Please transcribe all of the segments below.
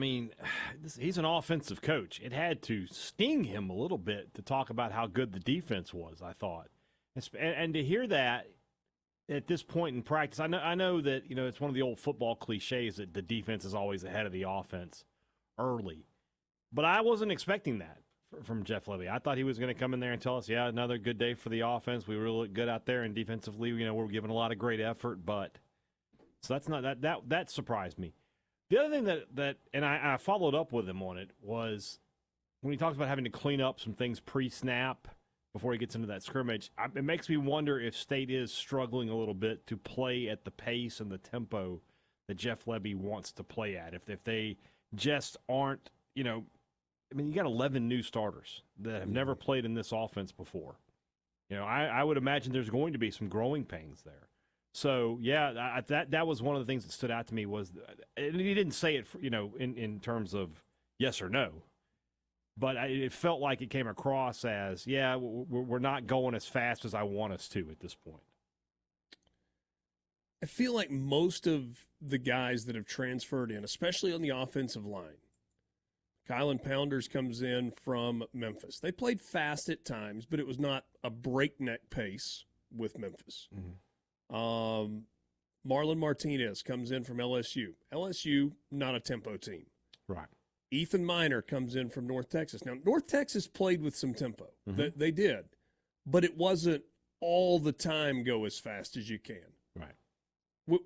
I mean, he's an offensive coach. It had to sting him a little bit to talk about how good the defense was, I thought. And to hear that at this point in practice, I know that, it's one of the old football cliches that the defense is always ahead of the offense early. But I wasn't expecting that from Jeff Lebby. I thought he was going to come in there and tell us, yeah, another good day for the offense. We really look good out there, and defensively, we're giving a lot of great effort. But so that's not that surprised me. The other thing that and I followed up with him on it was when he talks about having to clean up some things pre-snap before he gets into that scrimmage. It makes me wonder if State is struggling a little bit to play at the pace and the tempo that Jeff Lebby wants to play at. If they just aren't, you got 11 new starters that have never played in this offense before. I would imagine there's going to be some growing pains there. So, yeah, that was one of the things that stood out to me was, and he didn't say it, in terms of yes or no, but it felt like it came across as, yeah, we're not going as fast as I want us to at this point. I feel like most of the guys that have transferred in, especially on the offensive line, Kylan Pounders comes in from Memphis. They played fast at times, but it was not a breakneck pace with Memphis. Mm-hmm. Marlon Martinez comes in from LSU. LSU, not a tempo team. Right. Ethan Miner comes in from North Texas. Now, North Texas played with some tempo. Mm-hmm. They did. But it wasn't all the time go as fast as you can. Right.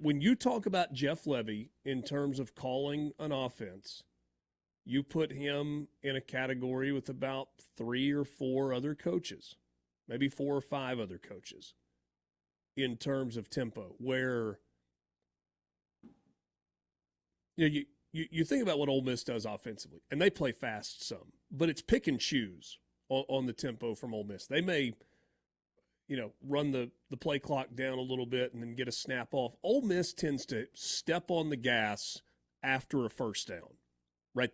When you talk about Jeff Lebby in terms of calling an offense, you put him in a category with about 3 or 4 other coaches, maybe 4 or 5 other coaches in terms of tempo, where you think about what Ole Miss does offensively, and they play fast some, but it's pick and choose on the tempo from Ole Miss. They may, run the play clock down a little bit and then get a snap off. Ole Miss tends to step on the gas after a first down, right?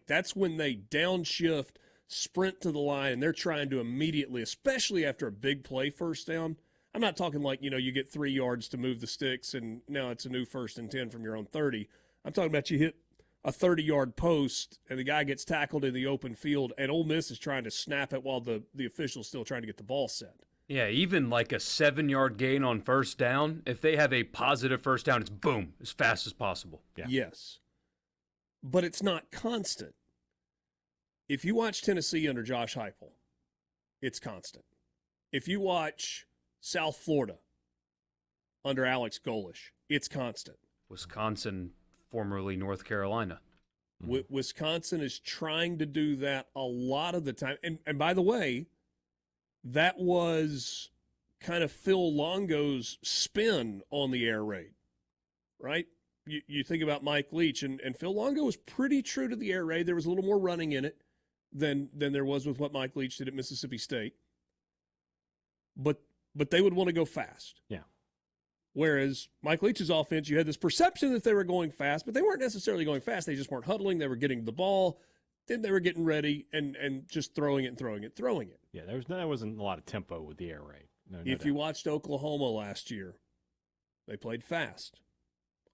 That's when they downshift, sprint to the line, and they're trying to immediately, especially after a big play first down. I'm not talking like, you get 3 yards to move the sticks and now it's a new 1st and 10 from your own 30. I'm talking about you hit a 30-yard post and the guy gets tackled in the open field and Ole Miss is trying to snap it while the official's still trying to get the ball set. Yeah, even like a 7-yard gain on first down, if they have a positive first down, it's boom, as fast as possible. Yeah. Yes. But it's not constant. If you watch Tennessee under Josh Heupel, it's constant. If you watch South Florida under Alex Golish, it's constant. Wisconsin, formerly North Carolina. Wisconsin is trying to do that a lot of the time. And by the way, that was kind of Phil Longo's spin on the air raid, right? You think about Mike Leach, and Phil Longo was pretty true to the air raid. There was a little more running in it than there was with what Mike Leach did at Mississippi State. But they would want to go fast. Yeah. Whereas Mike Leach's offense, you had this perception that they were going fast, but they weren't necessarily going fast. They just weren't huddling. They were getting the ball. Then they were getting ready and just throwing it. Yeah, there wasn't a lot of tempo with the air raid. No if you watched Oklahoma last year, they played fast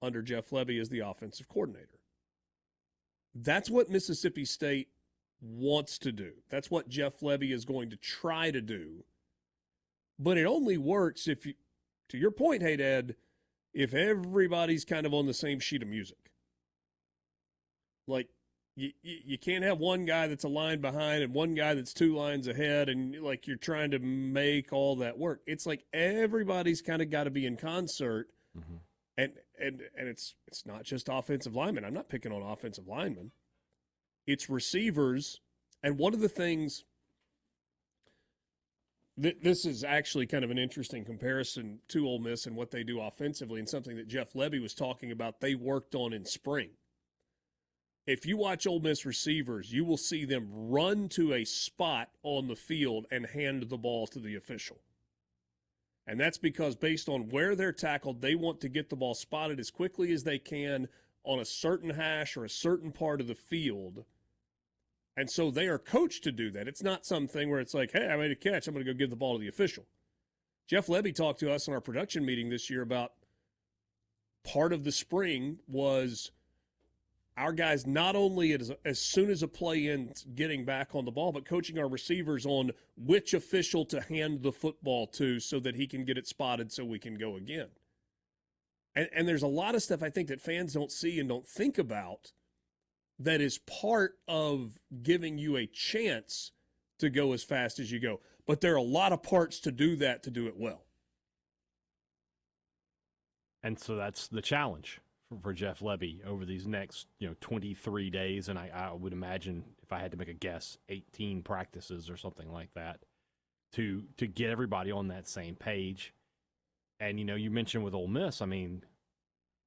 under Jeff Lebby as the offensive coordinator. That's what Mississippi State wants to do. That's what Jeff Lebby is going to try to do. But it only works if you, to your point, hey, Dad, if everybody's kind of on the same sheet of music. Like, you can't have one guy that's a line behind and one guy that's 2 lines ahead, and like you're trying to make all that work. It's like everybody's kind of got to be in concert, and it's not just offensive linemen. I'm not picking on offensive linemen. It's receivers, and one of the things. This is actually kind of an interesting comparison to Ole Miss and what they do offensively, and something that Jeff Lebby was talking about they worked on in spring. If you watch Ole Miss receivers, you will see them run to a spot on the field and hand the ball to the official. And that's because based on where they're tackled, they want to get the ball spotted as quickly as they can on a certain hash or a certain part of the field. And so they are coached to do that. It's not something where it's like, hey, I made a catch, I'm going to go give the ball to the official. Jeff Lebby talked to us in our production meeting this year about part of the spring was our guys not only as soon as a play ends getting back on the ball, but coaching our receivers on which official to hand the football to so that he can get it spotted so we can go again. And there's a lot of stuff I think that fans don't see and don't think about that is part of giving you a chance to go as fast as you go. But there are a lot of parts to do that to do it well. And so that's the challenge for Jeff Lebby over these next 23 days. And I would imagine, if I had to make a guess, 18 practices or something like that to get everybody on that same page. And, you mentioned with Ole Miss, I mean,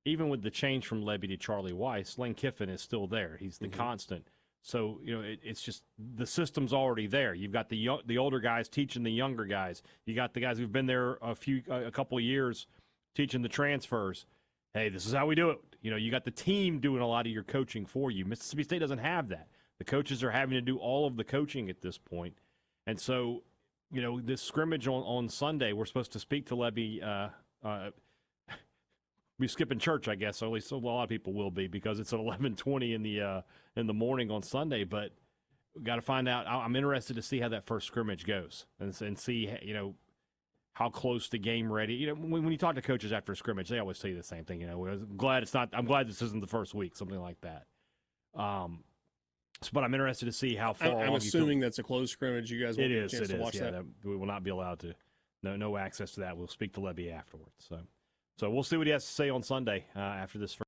even with the change from Lebby to Charlie Weiss, Lane Kiffin is still there. He's the constant. So, it's just the system's already there. You've got the older guys teaching the younger guys. You got the guys who've been there a couple of years teaching the transfers. Hey, this is how we do it. You got the team doing a lot of your coaching for you. Mississippi State doesn't have that. The coaches are having to do all of the coaching at this point. And so, this scrimmage on Sunday, we're supposed to speak to Lebby. We're skipping church, I guess. Or at least a lot of people will be, because it's at 11:20 in the morning on Sunday. But we got to find out. I'm interested to see how that first scrimmage goes and see how close to game ready. When you talk to coaches after a scrimmage, they always say the same thing. I'm glad this isn't the first week, something like that. But I'm interested to see how far. I'm assuming that's a closed scrimmage. You guys won't get a chance to watch that. We will not be allowed to. No access to that. We'll speak to Lebby afterwards. So we'll see what he has to say on Sunday after this.